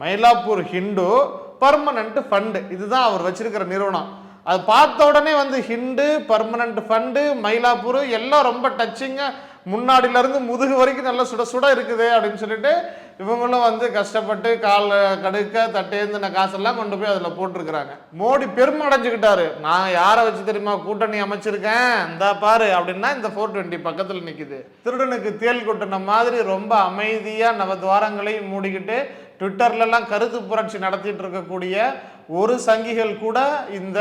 Mylapore Hindu permanent fund, இதுதான் அவர் வச்சிருக்கிற நிறுவனம். அது பார்த்த உடனே வந்து ஹிந்து பர்மனன்ட் ஃபண்டு மயிலாப்பூர் எல்லாம் ரொம்ப டச்சிங்காக முன்னாடியில இருந்து முதுகு வரைக்கும் நல்லா சுட சுட இருக்குது அப்படின்னு சொல்லிட்டு இவங்களும் வந்து கஷ்டப்பட்டு கால் கடுக்க தட்டேந்தின காசெல்லாம் கொண்டு போய் அதில் போட்டிருக்கிறாங்க. மோடி பெருமை அடைஞ்சுக்கிட்டாரு. நான் யாரை வச்சு தெரியுமா கூட்டணி அமைச்சிருக்கேன், இந்த பாரு அப்படின்னா இந்த 420 பக்கத்தில் நிற்குது. திருடனுக்கு தேல் கொட்டின மாதிரி ரொம்ப அமைதியாக நவத்வாரங்களையும் மூடிக்கிட்டு ட்விட்டர்லாம் கருத்து புரட்சி நடத்திட்டு இருக்கக்கூடிய ஒரு சங்கிகள் கூட இந்த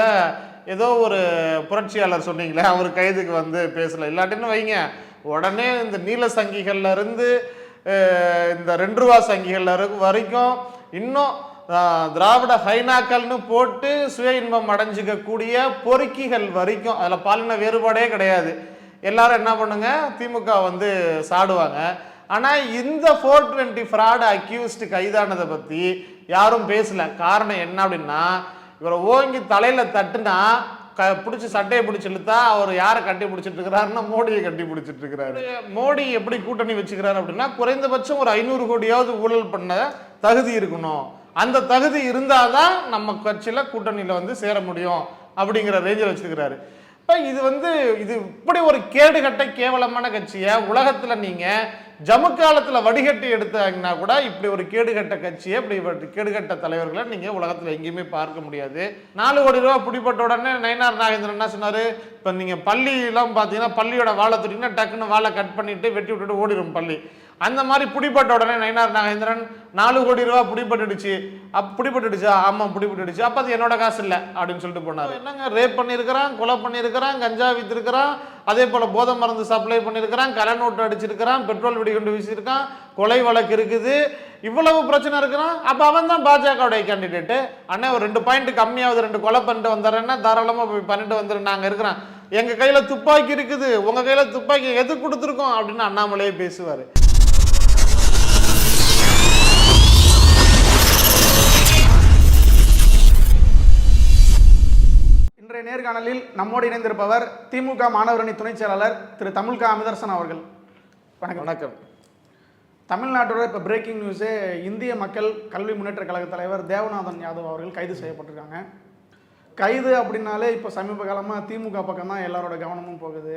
ஏதோ ஒரு புரட்சியாளர் சொன்னீங்களே அவர் கைதுக்கு வந்து பேசல. இல்லாட்டின்னு வைங்க உடனே இந்த நீல சங்கிகள்ல இருந்து இந்த 2 ரூபா சங்கிகள் வரைக்கும் இன்னும் திராவிட ஹைனாக்கள்னு போட்டு சுய இன்பம் அடைஞ்சிக்கக்கூடிய பொறுக்கிகள் வரைக்கும் அதில் பாலின வேறுபாடே கிடையாது. எல்லாரும் என்ன பண்ணுங்க, திமுக வந்து சாடுவாங்க. ஆனால் இந்த 420 ஃப்ராடு அக்யூஸ்டு கைதானதை பற்றி யாரும் பேசல. காரணம் என்ன அப்படின்னா, இவரை ஓங்கி தலையில் தட்டுனா பிடிச்சி சட்டையை பிடிச்சி இழுத்தா அவர் யாரை கட்டி பிடிச்சிட்டு இருக்கிறாருன்னா மோடியை கட்டி பிடிச்சிட்டு இருக்கிறாரு. மோடி எப்படி கூட்டணி வச்சுக்கிறாரு அப்படின்னா, குறைந்தபட்சம் ஒரு 500 கோடியாவது ஊழல் பண்ண தகுதி இருக்கணும். அந்த தகுதி இருந்தாதான் நம்ம கட்சியில் கூட்டணியில் வந்து சேர முடியும் அப்படிங்கிற ரேஞ்சில் வச்சுருக்கிறாரு. இப்போ இது இப்படி ஒரு கேடுகட்ட கேவலமான கட்சியை உலகத்தில் நீங்கள் ஜமுக்காலத்தில் வடிகட்டி எடுத்தாங்கன்னா கூட இப்படி ஒரு கேடுகட்ட கட்சியை இப்படி கேடுகட்ட தலைவர்களை நீங்கள் உலகத்தில் எங்கேயுமே பார்க்க முடியாது. 4 கோடி ரூபா பிடிப்பட்ட உடனே நயினார் நாகேந்திரன் என்ன சொன்னார், இப்போ நீங்கள் பள்ளியெல்லாம் பார்த்தீங்கன்னா பள்ளியோட வாழை துட்டிங்கன்னா டக்குன்னு வாழை கட் பண்ணிட்டு வெட்டி விட்டுட்டு ஓடிடும் பள்ளி. அந்த மாதிரி பிடிப்பட்ட உடனே நயினார் நாகேந்திரன் 4 கோடி ரூபா பிடிப்பட்டுடுச்சு. பிடிப்பட்டுடுச்சா? ஆமாம் பிடிப்பட்டுடுச்சு. அப்போ அது என்னோட காசு இல்லை அப்படின்னு சொல்லிட்டு போனார். என்னங்க ரேப் பண்ணியிருக்கிறான், கொலை பண்ணியிருக்கிறான், கஞ்சா வித்திருக்கிறான், அதே போல் போதை மருந்து சப்ளை பண்ணியிருக்கிறான், கலை நோட்டு அடிச்சிருக்கிறான், பெட்ரோல் வெடிகுண்டு வீசியிருக்கான், கொலை வழக்கு இருக்குது, இவ்வளவு பிரச்சனை இருக்கிறான். அப்போ அவன் தான் பாஜகவுடைய கேண்டிடேட்டு. அண்ணே ஒரு 2 பாயிண்ட் கம்மியாவது 2 கொலை பண்ணிட்டு வந்துடுறேன்னா தாராளமாக போய் பண்ணிட்டு வந்துடுறேன், நாங்கள் இருக்கிறோம், எங்கள் கையில் துப்பாக்கி இருக்குது, உங்கள் கையில் துப்பாக்கி எது கொடுத்துருக்கோம் அப்படின்னு அண்ணாமலையே பேசுவார். இன்றைய நேர்காணலில் நம்மோடு இணைந்திருப்பவர் திமுக மாணவரணி துணைச் செயலாளர் திரு தமிழ்கா அமிர்தசன் அவர்கள். வணக்கம். தமிழ்நாட்டோட இப்போ பிரேக்கிங் நியூஸு, இந்திய மக்கள் கல்வி முன்னேற்ற கழக தலைவர் தேவநாதன் யாதவ் அவர்கள் கைது செய்யப்பட்டிருக்காங்க. கைது அப்படின்னாலே இப்போ சமீப காலமாக திமுக பக்கம் தான் எல்லாரோட கவனமும் போகுது.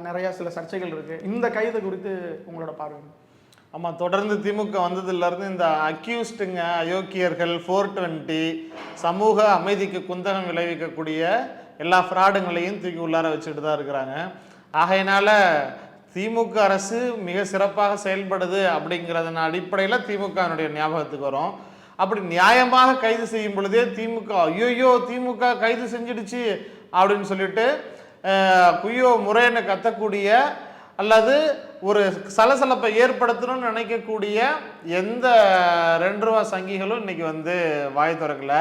நிறையா சில சர்ச்சைகள் இருக்குது. இந்த கைது குறித்து உங்களோட பார்வை? ஆமாம், தொடர்ந்து திமுக வந்ததுலேருந்து இந்த அக்யூஸ்டுங்க, அயோக்கியர்கள், 420 சமூக அமைதிக்கு குந்தகம் விளைவிக்கக்கூடிய எல்லா ஃப்ராடுங்களையும் தூக்கி உள்ளார வச்சுட்டு தான் இருக்கிறாங்க. ஆகையினால திமுக அரசு மிக சிறப்பாக செயல்படுது அப்படிங்கிறதன் அடிப்படையில் திமுகனுடைய ஞாபகத்துக்கு வரும். அப்படி நியாயமாக கைது செய்யும் பொழுதே திமுக ஐயோ திமுக கைது செஞ்சிடுச்சு அப்படின்னு சொல்லிட்டு குய்யோ முறைன்னு கத்தக்கூடிய அல்லது ஒரு சலசலப்பை ஏற்படுத்தணும்னு நினைக்கக்கூடிய எந்த 2 ரூபா சங்கிகளும் இன்னைக்கு வந்து வாய் திறக்கல.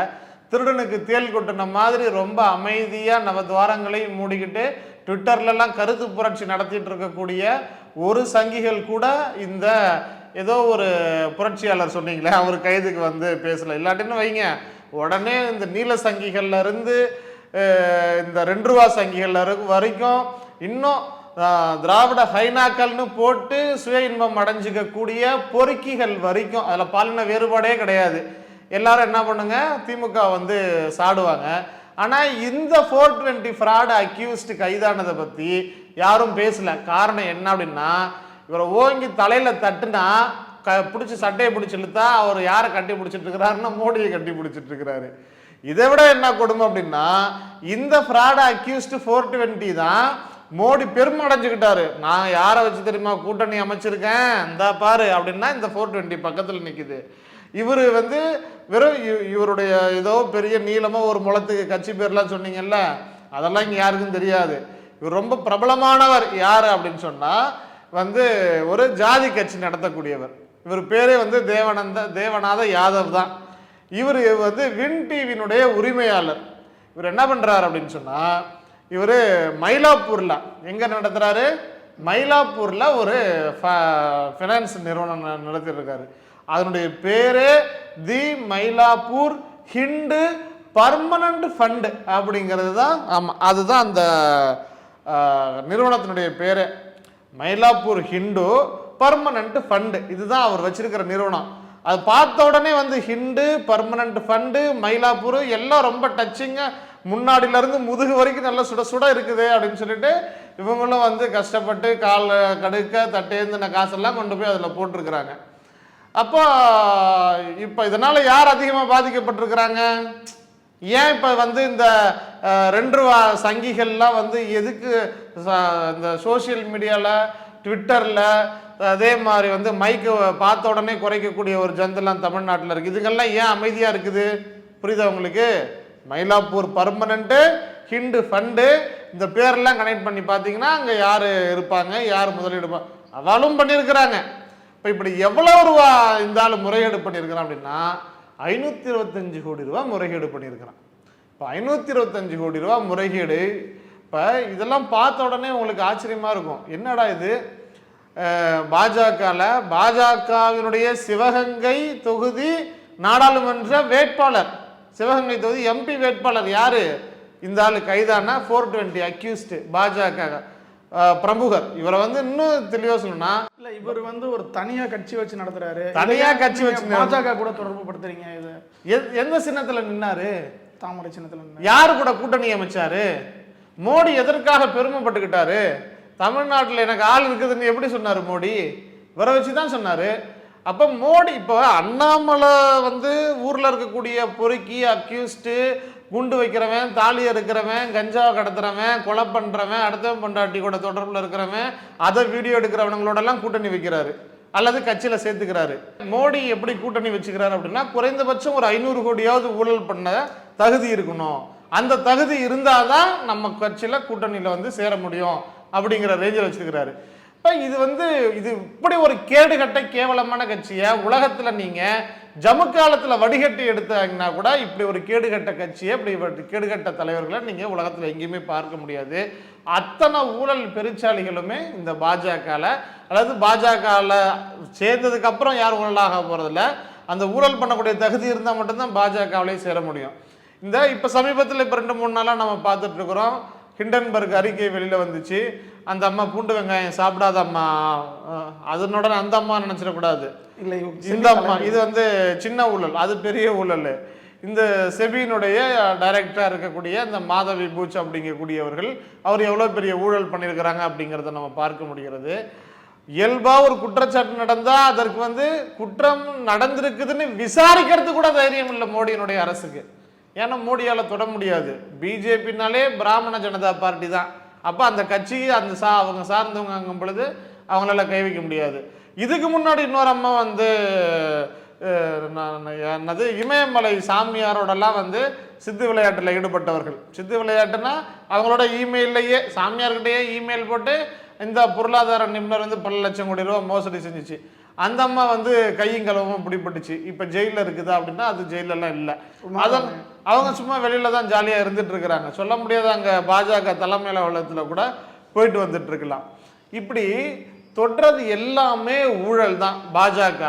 திருடனுக்கு தேல் கொட்டின மாதிரி ரொம்ப அமைதியாக நவத்வாரங்களையும் மூடிக்கிட்டு ட்விட்டர்லாம் கருத்து புரட்சி நடத்திட்டு இருக்கக்கூடிய ஒரு சங்கிகள் கூட இந்த ஏதோ ஒரு புரட்சியாளர் சொன்னீங்களே அவர் கைதுக்கு வந்து பேசல. இல்லாட்டின்னு வைங்க உடனே இந்த நீல சங்கிகள்ல இருந்து இந்த 2 ரூபா சங்கிகள் வரைக்கும் இன்னும் திராவிட ஹைனாக்கள்னு போட்டு சுய இன்பம் அடைஞ்சிக்கக்கூடிய பொறுக்கிகள் வரைக்கும் அதில் பாலின வேறுபாடே கிடையாது. எல்லாரும் என்ன பண்ணுங்க, திமுக வந்து சாடுவாங்க. ஆனால் இந்த 420 ஃப்ராடு அக்யூஸ்டு கைதானதை பற்றி யாரும் பேசல. காரணம் என்ன அப்படின்னா, இவரை ஓங்கி தலையில் தட்டுனா பிடிச்சி சட்டையை பிடிச்சி இழுத்தா அவர் யாரை கட்டி பிடிச்சிட்டு இருக்கிறாருன்னா மோடியை கட்டி பிடிச்சிட்டு இருக்கிறாரு. இதை விட என்ன கொடுமை அப்படின்னா, இந்த ஃப்ராடு அக்யூஸ்டு 420 தான் மோடி பெருமை அடைஞ்சுக்கிட்டாரு. நான் யாரை வச்சு தெரியுமா கூட்டணி அமைச்சிருக்கேன், இந்த பாரு அப்படின்னா இந்த 420 பக்கத்தில் நிற்குது. இவர் வந்து வெறும் இவருடைய ஏதோ பெரிய நீளமாக ஒரு முளத்துக்கு கட்சி பேர்லாம் சொன்னீங்கல்ல, அதெல்லாம் இங்கே யாருக்கும் தெரியாது. இவர் ரொம்ப பிரபலமானவர். யார் அப்படின்னு சொன்னால் வந்து ஒரு ஜாதி கட்சி நடத்தக்கூடியவர். இவர் பேரே வந்து தேவநாத யாதவ் தான். இவர் வந்து வின் டிவியினுடைய உரிமையாளர். இவர் என்ன பண்ணுறாரு அப்படின்னு சொன்னால், இவர் மயிலாப்பூரில் எங்கே நடத்துகிறாரு, மயிலாப்பூரில் ஒரு ஃபினான்ஸ் நிறுவனம் நடத்திட்டு இருக்காரு. அதனுடைய பேரே தி மயிலாப்பூர் ஹிந்து பர்மனன்ட் ஃபண்டு அப்படிங்கிறது தான். ஆமாம், அதுதான் அந்த நிறுவனத்தினுடைய பேரு. மயிலாப்பூர் ஹிந்து பர்மனன்ட் ஃபண்டு, இதுதான் அவர் வச்சிருக்கிற நிறுவனம். அது பார்த்த உடனே வந்து ஹிண்டு, பர்மனன்ட் ஃபண்டு, மயிலாப்பூர் எல்லாம் ரொம்ப டச்சிங்காக முன்னாடியில இருந்து முதுகு வரைக்கும் நல்லா சுட சுட இருக்குது அப்படின்னு சொல்லிட்டு இவங்களும் வந்து கஷ்டப்பட்டு கால் கடுக்க தட்டேந்தின காசெல்லாம் கொண்டு போய் அதில் போட்டிருக்கிறாங்க. அப்போ இப்போ இதனால யார் அதிகமாக பாதிக்கப்பட்டிருக்கிறாங்க? ஏன் இப்போ வந்து இந்த 2 ரூபா சங்கிகள்லாம் வந்து எதுக்கு இந்த சோசியல் மீடியாவில், ட்விட்டரில், அதே மாதிரி வந்து மைக்கு பார்த்த உடனே குறைக்கக்கூடிய ஒரு ஜந்தெல்லாம் தமிழ்நாட்டில் இருக்குது. இதுங்கெல்லாம் ஏன் அமைதியாக இருக்குது? புரியுதா உங்களுக்கு? மயிலாப்பூர் பர்மனண்ட்டு, ஹிண்டு ஃபண்டு, இந்த பேரெல்லாம் கனெக்ட் பண்ணி பார்த்தீங்கன்னா அங்கே யார் இருப்பாங்க, யார் முதலீடு அவளும் பண்ணியிருக்கிறாங்க. இப்போ இப்படி எவ்வளோ ரூபா இந்த ஆள் முறைகேடு பண்ணியிருக்கிறான் அப்படின்னா 525 கோடி ரூபா முறைகேடு பண்ணியிருக்கிறான். இப்போ 525 கோடி ரூபா முறைகேடு. இப்போ இதெல்லாம் பார்த்த உடனே உங்களுக்கு ஆச்சரியமாக இருக்கும், என்னடா இது பாஜகவினுடைய சிவகங்கை தொகுதி நாடாளுமன்ற வேட்பாளர், சிவகங்கை தொகுதி எம்பி வேட்பாளர் யாரு? இந்த ஆளு கைதான 420 அக்யூஸ்டு பாஜக பிரமுகர். இவரை வந்து இன்னும் தெளிவா சொல்லணும்னா, இல்ல இவர் வந்து ஒரு தனியா கட்சி வச்சு நடத்துறாரு. தனியா கட்சி வச்சு பாஜக கூட தொடர்பு படுத்துறீங்க. இது எந்த சின்னத்துல நின்னாரு? தாமரை சின்னத்துல. யாரு கூட கூட்டணி அமைச்சாரு? மோடி எதற்காக பெருமைப்பட்டுக்கிட்டாரு? தமிழ்நாட்டில் எனக்கு ஆள் இருக்குதுன்னு எப்படி சொன்னாரு மோடி? இவரை வச்சுதான் சொன்னாரு. அப்போ மோடி இப்போ அண்ணாமலை வந்து ஊரில் இருக்கக்கூடிய பொறுக்கி, அக்யூஸ்டு, குண்டு வைக்கிறவன், தாலி இருக்கிறவன், கஞ்சாவை கடத்துறவன், கொலை பண்ணுறவன், அடுத்தவன் பொண்டாட்டி கூட தொடர்பில் இருக்கிறவன், அதை வீடியோ எடுக்கிறவங்களோடலாம் கூட்டணி வைக்கிறாரு அல்லது கட்சியில் சேர்த்துக்கிறாரு. மோடி எப்படி கூட்டணி வச்சுக்கிறாரு அப்படின்னா, குறைந்தபட்சம் ஒரு 500 கோடியாவது ஊழல் பண்ண தகுதி இருக்கணும். அந்த தகுதி இருந்தால் தான் நம்ம கட்சியில் கூட்டணியில் வந்து சேர முடியும் அப்படிங்கிற ரேஞ்சில் வச்சுருக்கிறாரு. இப்போ இது வந்து இது இப்படி ஒரு கேடுகட்ட கேவலமான கட்சியை உலகத்தில் நீங்கள் ஜமுக்காலத்தில் வடிகட்டி எடுத்தாங்கன்னா கூட இப்படி ஒரு கேடுகட்ட கட்சியை, இப்படி கேடுகட்ட தலைவர்களை நீங்கள் உலகத்தில் எங்கேயுமே பார்க்க முடியாது. அத்தனை ஊழல் பெருச்சாளிகளுமே இந்த பாஜகவில், அல்லது பாஜகவில் சேர்ந்ததுக்கப்புறம் யார் ஊழலாக போகிறதில்ல, அந்த ஊழல் பண்ணக்கூடிய தகுதி இருந்தால் மட்டும்தான் பாஜகவிலேயே சேர முடியும். இந்த இப்போ சமீபத்தில் இப்போ 2-3 நாளாக நம்ம பார்த்துட்டு இருக்கிறோம், ஹிண்டன்பர்க் அறிக்கை வெளியில் வந்துச்சு. அந்த அம்மா பூண்டு வெங்காயம் சாப்பிடாத அம்மா, அதனோட அந்த அம்மா நினச்சிடக்கூடாது. இல்லை, இந்த அம்மா இது வந்து சின்ன ஊழல், அது பெரிய ஊழல். இந்த செபியினுடைய டைரக்டராக இருக்கக்கூடிய இந்த மாதவி பூச் அப்படிங்கக்கூடியவர்கள், அவர் எவ்வளோ பெரிய ஊழல் பண்ணியிருக்கிறாங்க அப்படிங்கிறத நம்ம பார்க்க முடிகிறது. இயல்பாக ஒரு குற்றச்சாட்டு நடந்தால் அதற்கு வந்து குற்றம் நடந்திருக்குதுன்னு விசாரிக்கிறது கூட தைரியம் இல்லை மோடியினுடைய அரசுக்கு. ஏன்னா மோடியால் தொட முடியாது. பிஜேபினாலே பிராமண ஜனதா பார்ட்டி தான். அப்போ அந்த கட்சி அந்த அவங்க சார்ந்தவங்க அங்கும் பொழுது அவங்களால கை வைக்க முடியாது. இதுக்கு முன்னாடி இன்னொரு அம்மா வந்து என்னது இமயமலை சாமியாரோடலாம் வந்து சித்து விளையாட்டில் ஈடுபட்டவர்கள். சித்து விளையாட்டுன்னா அவங்களோட இமெயிலையே சாமியார்கிட்டயே இமெயில் போட்டு இந்த பொருளாதார நிபுணர் வந்து பல லட்சம் கோடி ரூபா மோசடி செஞ்சிச்சு. அந்த அம்மா வந்து கையும் களவும் பிடிப்பட்டுச்சு. இப்போ ஜெயிலில் இருக்குதா அப்படின்னா அது ஜெயிலெல்லாம் இல்லை. அதான் அவங்க சும்மா வெளியில தான் ஜாலியாக இருந்துட்டு இருக்கிறாங்க. சொல்ல முடியாது, அங்கே பாஜக தலைமையில அலுவலகத்தில் கூட போயிட்டு வந்துட்டு இருக்கலாம். இப்படி தொடுறது எல்லாமே ஊழல் தான் பாஜக.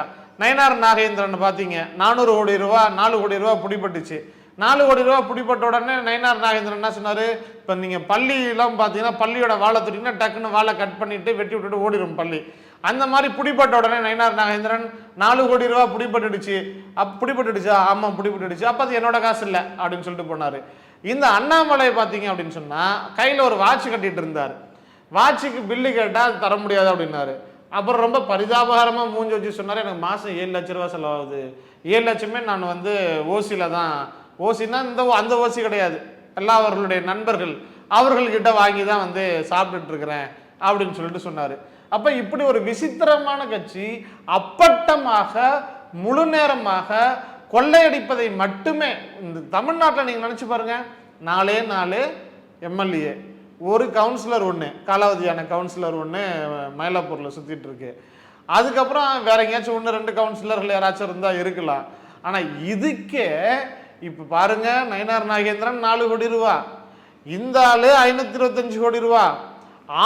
நயனார் நாகேந்திரன் பார்த்தீங்க, 400 கோடி ரூபா 4 கோடி ரூபா பிடிப்பட்டுச்சு. 4 கோடி ரூபா பிடிப்பட்ட உடனே நயனார் நாகேந்திரன் என்ன சொன்னார், இப்போ நீங்கள் பள்ளியெல்லாம் பார்த்தீங்கன்னா பள்ளியோட வாழை துட்டிங்கன்னா டக்குன்னு வாழை கட் பண்ணிட்டு வெட்டி விட்டுட்டு ஓடிடும் பள்ளி. அந்த மாதிரி பிடிப்பட்ட உடனே நயனார் நாகேந்திரன் 4 கோடி ரூபா பிடிப்பட்டுடுச்சு. பிடிப்பட்டுடுச்சா? ஆமாம் பிடிப்பட்டுடுச்சு. அப்போ அது என்னோட காசு இல்லை அப்படின்னு சொல்லிட்டு போனார். இந்த அண்ணாமலை பார்த்தீங்க அப்படின்னு சொன்னால் கையில் ஒரு வாட்ச் கட்டிட்டு இருந்தார். வாட்சுக்கு பில்லு கேட்டால் அது தர முடியாது அப்படின்னாரு. அப்புறம் ரொம்ப பரிதாபகரமாக மூஞ்சி வச்சு சொன்னார், எனக்கு மாதம் 7 லட்ச ரூபா செலவாகுது. 7 லட்சமே நான் வந்து ஓசியில் தான், ஓசின்னா அந்த ஓசி கிடையாது, எல்லாம் அவர்களுடைய நண்பர்கள் அவர்கள்கிட்ட வாங்கி தான் வந்து சாப்பிட்டுட்டு இருக்கிறேன் அப்படின்னு சொல்லிட்டு சொன்னார். அப்போ இப்படி ஒரு விசித்திரமான கட்சி அப்பட்டமாக முழு நேரமாக கொள்ளையடிப்பதை மட்டுமே இந்த தமிழ்நாட்டில் நீங்கள் நினச்சி பாருங்க. 4 எம்எல்ஏ, ஒரு கவுன்சிலர் ஒன்று, காலாவதியான கவுன்சிலர் ஒன்று மயிலாப்பூரில் சுற்றிட்டு இருக்கு. அதுக்கப்புறம் வேற எங்கேயாச்சும் 1-2 கவுன்சிலர்கள் யாராச்சும் இருந்தால் இருக்கலாம். ஆனால் இதுக்கே இப்போ பாருங்க, நயனார் நாகேந்திரன் 4 கோடி ரூபா, இந்த ஆளு 525 கோடி ரூபா.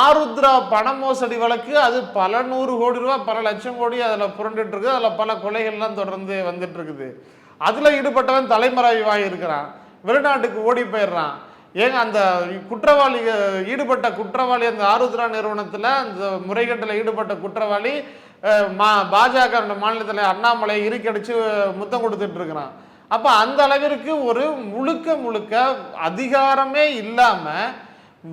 ஆருத்ரா பண மோசடி வழக்கு, அது பல 100 கோடி ரூபா, பல லட்சம் கோடி அதில் புரண்டுட்டு இருக்குது. அதில் பல கொலைகள்லாம் தொடர்ந்து வந்துட்டு இருக்குது. அதில் ஈடுபட்டவன் தலைமறைவாகி இருக்கிறான், வெளிநாட்டுக்கு ஓடி போயிடுறான். ஏங்க அந்த ஈடுபட்ட குற்றவாளி அந்த ஆருத்ரா நிறுவனத்தில் அந்த முறைகேட்டில் ஈடுபட்ட குற்றவாளி பாஜக மாநிலத்தில் அண்ணாமலை இறுக்கடிச்சு முத்தம் கொடுத்துட்டு இருக்கிறான். அப்ப அந்த அளவிற்கு ஒரு முழுக்க அதிகாரமே இல்லாம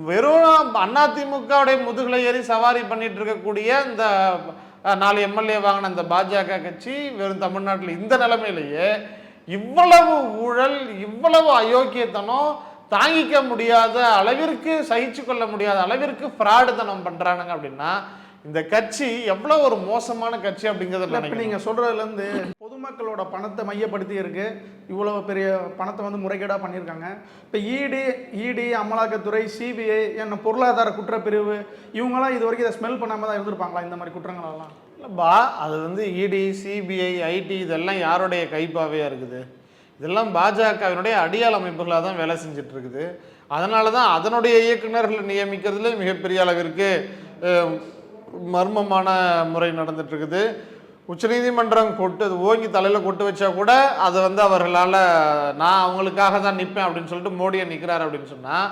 வெறும் அதிமுகவுடைய முதுகுல ஏறி சவாரி பண்ணிட்டு இருக்கக்கூடிய இந்த 4 எம்எல்ஏ வாங்கின இந்த பாஜக கட்சி வெறும் தமிழ்நாட்டில் இந்த நிலைமையிலேயே இவ்வளவு ஊழல், இவ்வளவு அயோக்கியத்தனம், தாங்கிக்க முடியாத அளவிற்கு, சகிச்சு கொள்ள முடியாத அளவிற்கு ஃப்ராடுத்தனம் பண்றானுங்க அப்படின்னா இந்த கட்சி எவ்வளவு ஒரு மோசமான கட்சி அப்படிங்கிறத நீங்க சொல்றதுல இருந்து பொதுமக்களோட பணத்தை மையப்படுத்தி இருக்கு. இவ்வளவு பெரிய பணத்தை வந்து முறைகேடா பண்ணியிருக்காங்க. இப்போ இடி, அமலாக்கத்துறை, சிபிஐ என்ன பொருளாதார குற்றப்பிரிவு இவங்கெல்லாம் இது வரைக்கும் இதை ஸ்மெல் பண்ணாம தான் இருந்திருப்பாங்களா இந்த மாதிரி குற்றங்களெல்லாம்? இல்லைப்பா, அது வந்து இடி, சிபிஐ, ஐடி இதெல்லாம் யாருடைய கைப்பாவையா இருக்குது? இதெல்லாம் பாஜகவினுடைய அடியாள் அமைப்புகளாக தான் வேலை செஞ்சுட்டு இருக்குது. அதனால தான் அதனுடைய இயக்குநர்களை நியமிக்கிறதுல மிகப்பெரிய அளவிற்கு மர்மமான முறை நடந்துட்டு இருக்குது. உச்சநீதிமன்றம் ஓங்கி தலையில் கொட்டு வச்சா கூட அதை வந்து அவர்களால் நான் அவங்களுக்காக தான் நிற்பேன் அப்படின்னு சொல்லிட்டு மோடியை நிற்கிறார் அப்படின்னு சொன்னால்,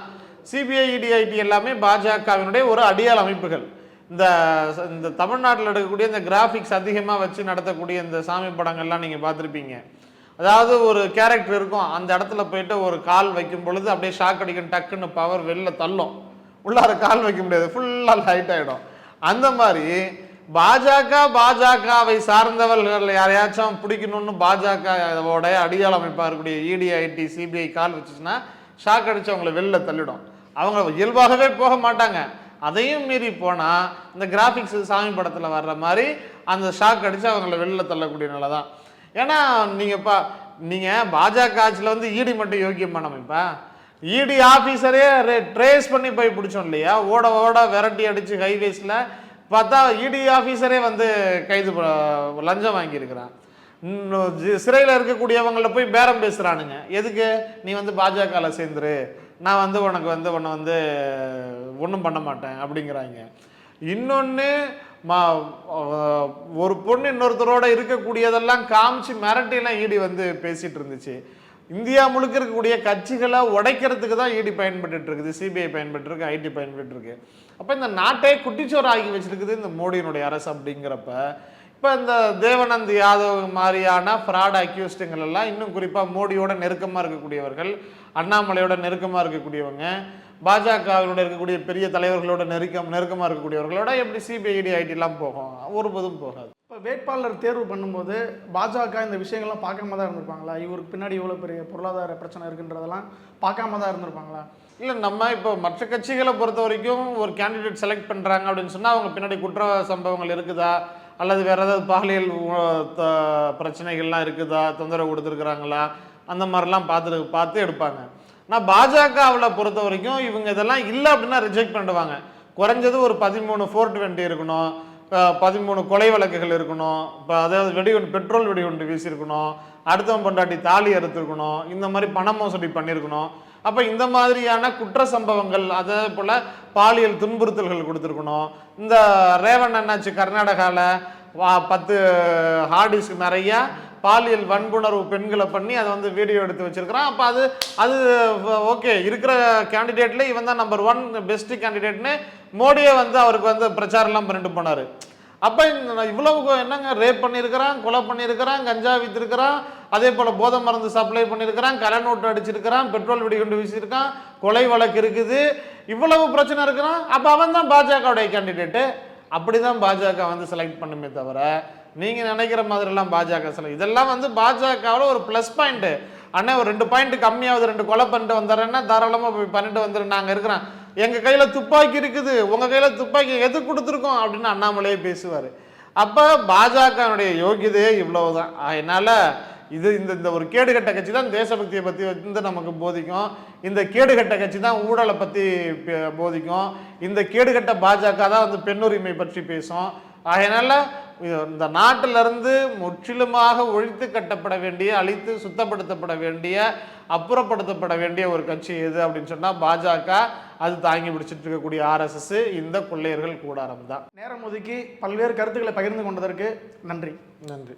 சிபிஐ, இடிஐடி எல்லாமே பாஜகவினுடைய ஒரு அடியாள் அமைப்புகள். இந்த தமிழ்நாட்டில் எடுக்கக்கூடிய இந்த கிராஃபிக்ஸ் அதிகமாக வச்சு நடத்தக்கூடிய இந்த சாமி படங்கள்லாம் நீங்கள் பார்த்துருப்பீங்க. அதாவது ஒரு கேரக்டர் இருக்கும், அந்த இடத்துல போயிட்டு ஒரு கால் வைக்கும் பொழுது அப்படியே ஷாக் அடிக்கும், டக்குன்னு பவர் வெளில தள்ளும், உள்ளார கால் வைக்க முடியாது, ஃபுல்லாக லைட் ஆகிடும். அந்த மாதிரி பாஜகவை சார்ந்தவர்கள் யாரையாச்சும் பிடிக்கணும்னு பாஜகவோட அடியாள் அமைப்பாக இருக்கக்கூடிய இடிஐடி, சிபிஐ கால் வச்சுச்சுன்னா ஷாக் அடிச்சு அவங்களை வெளில தள்ளிடும். அவங்க இயல்பாகவே போக மாட்டாங்க. அதையும் மீறி போனால் இந்த கிராஃபிக்ஸ் சாமி படத்தில் வர்ற மாதிரி அந்த ஷாக் அடித்து அவங்கள வெளில தள்ளக்கூடிய நிலை தான். ஏன்னா நீங்கள் பாஜக ஆட்சியில் வந்து இடி மட்டும் யோக்கியமான அமைப்பா? இடி ஆஃபீஸரே ட்ரேஸ் பண்ணி போய் பிடிச்சோம் இல்லையா? ஓட விரட்டி அடித்து ஹைவேஸில் பார்த்தா இடி ஆஃபீஸரே வந்து லஞ்சம் வாங்கியிருக்கிறான். சிறையில் இருக்கக்கூடியவங்கள போய் பேரம் பேசுகிறானுங்க. எதுக்கு? நீ வந்து பாஜகவில் சேர்ந்துரு, நான் வந்து உனக்கு வந்து உன்னை வந்து ஒன்றும் பண்ண மாட்டேன் அப்படிங்கிறாங்க. இன்னொன்று, ஒரு பொண்ணு இன்னொருத்தரோட இருக்கக்கூடியதெல்லாம் காமிச்சு மிரட்டிலாம் ஈடி வந்து பேசிட்டு இருந்துச்சு. இந்தியா முழுக்க இருக்கக்கூடிய கட்சிகளை உடைக்கிறதுக்கு தான் இடி பயன்பட்டு இருக்குது, சிபிஐ பயன்பட்டு இருக்கு, ஐடி பயன்பட்டு இருக்கு. அப்போ இந்த நாட்டை குட்டிச்சோறு ஆகி வச்சிருக்குது இந்த மோடியினுடைய அரசு. அப்படிங்கிறப்ப இப்போ இந்த தேவானந்த் யாதவ் மாதிரியான ஃப்ராட் அக்யூஸ்டுங்கள் எல்லாம், இன்னும் குறிப்பாக மோடியோட நெருக்கமாக இருக்கக்கூடியவர்கள், அண்ணாமலையோட நெருக்கமாக இருக்கக்கூடியவங்க, பாஜகவினோட இருக்கக்கூடிய பெரிய தலைவர்களோட நெருக்கமாக இருக்கக்கூடியவர்களோட எப்படி சிபிஐ, இடி, ஐடிலாம் போகும்? ஒருபோதும் போகாது. இப்போ வேட்பாளர் தேர்வு பண்ணும்போது பாஜக இந்த விஷயங்கள்லாம் பார்க்காம தான் இருந்திருப்பாங்களா? இவருக்கு பின்னாடி இவ்வளோ பெரிய பொருளாதார பிரச்சனை இருக்குன்றதெல்லாம் பார்க்காம தான் இருந்திருப்பாங்களா? இல்லை, நம்ம இப்போ மற்ற கட்சிகளை பொறுத்த வரைக்கும் ஒரு கேண்டிடேட் செலக்ட் பண்ணுறாங்க அப்படின்னு சொன்னால் அவங்க பின்னாடி குற்ற சம்பவங்கள் இருக்குதா, அல்லது வேறு ஏதாவது பாலியல் பிரச்சனைகள்லாம் இருக்குதா, தொந்தரவு கொடுத்துருக்குறாங்களா, அந்த மாதிரிலாம் பார்த்து எடுப்பாங்க. ஆனால் பாஜகவில் பொறுத்த வரைக்கும் இவங்க இதெல்லாம் இல்லை அப்படின்னா ரிஜெக்ட் பண்ணிடுவாங்க. குறைஞ்சது ஒரு 13 420 இருக்கணும், 13 கொலை வழக்குகள் இருக்கணும், இப்போ அதாவது பெட்ரோல் வெடிகுண்டு வீசியிருக்கணும், அடுத்தவன் பொண்டாட்டி தாலி அறுத்துருக்கணும், இந்த மாதிரி பண மோசடி பண்ணியிருக்கணும். அப்போ இந்த மாதிரியான குற்ற சம்பவங்கள், அதே போல் பாலியல் துன்புறுத்தல்கள் கொடுத்துருக்கணும். இந்த ரேவன் என்னாச்சு, கர்நாடகாவில் 10 ஹார்டிஸ்க்கு நிறையா பாலியல் வன்புணர்வு பெண்களை பண்ணி அதை வந்து வீடியோ எடுத்து வச்சிருக்கிறான். அப்போ அது ஓகே, இருக்கிற கேண்டிடேட்ல இவன் தான் நம்பர் 1 பெஸ்ட் கேண்டிடேட்னு மோடியே வந்து அவருக்கு வந்து பிரச்சாரம்லாம் பண்ணிட்டு போனார். அப்போ இவ்வளவு என்னங்க, ரேப் பண்ணியிருக்கிறான், கொலை பண்ணியிருக்கிறான், கஞ்சா வித்திருக்கிறான், அதே போல் போதை மருந்து சப்ளை பண்ணியிருக்கிறான், கலை நோட்டு அடிச்சிருக்கிறான், பெட்ரோல் வெடிகுண்டு வீசியிருக்கான், கொலை வழக்கு இருக்குது, இவ்வளவு பிரச்சனை இருக்கிறான். அப்போ அவன் தான் பாஜகவுடைய கேண்டிடேட்டு. அப்படி தான் பாஜக வந்து செலக்ட் பண்ணுமே தவிர நீங்கள் நினைக்கிற மாதிரிலாம் பாஜக இதெல்லாம் வந்து பாஜகவில் ஒரு ப்ளஸ் பாயிண்ட்டு. அண்ணே ஒரு 2 பாயிண்ட் கம்மியாவது, 2 கொலை பண்ணிட்டு வந்துடுறேன்னா தாராளமாக போய் பண்ணிட்டு வந்துடுறேன், நாங்கள் இருக்கிறோம், எங்கள் கையில் துப்பாக்கி இருக்குது, உங்கள் கையில் துப்பாக்கி எது கொடுத்துருக்கோம் அப்படின்னு அண்ணாமலையே பேசுவார். அப்போ பாஜகனுடைய யோகியதையே இவ்வளவுதான். அதனால் இந்த ஒரு கேடுகட்ட கட்சி தான் தேசபக்தியை பற்றி வந்து நமக்கு போதிக்கும். இந்த கேடுகட்ட கட்சி தான் ஊழலை பற்றி போதிக்கும். இந்த கேடுகட்ட பாஜக தான் வந்து பெண்ணுரிமை பற்றி பேசும். அதனால் இந்த நாட்டிலிருந்து முற்றிலுமாக ஒழித்து கட்டப்பட வேண்டிய, அழித்து சுத்தப்படுத்தப்பட வேண்டிய, அப்புறப்படுத்தப்பட வேண்டிய ஒரு கட்சி எது அப்படின்னு சொன்னால் பாஜக. அது தாங்கி பிடிச்சிட்டு இருக்கக்கூடிய RSS இந்த கொள்ளையர்கள் கூடாரம் தான். நேரம் ஒதுக்கி பல்வேறு கருத்துக்களை பகிர்ந்து கொண்டதற்கு நன்றி. நன்றி.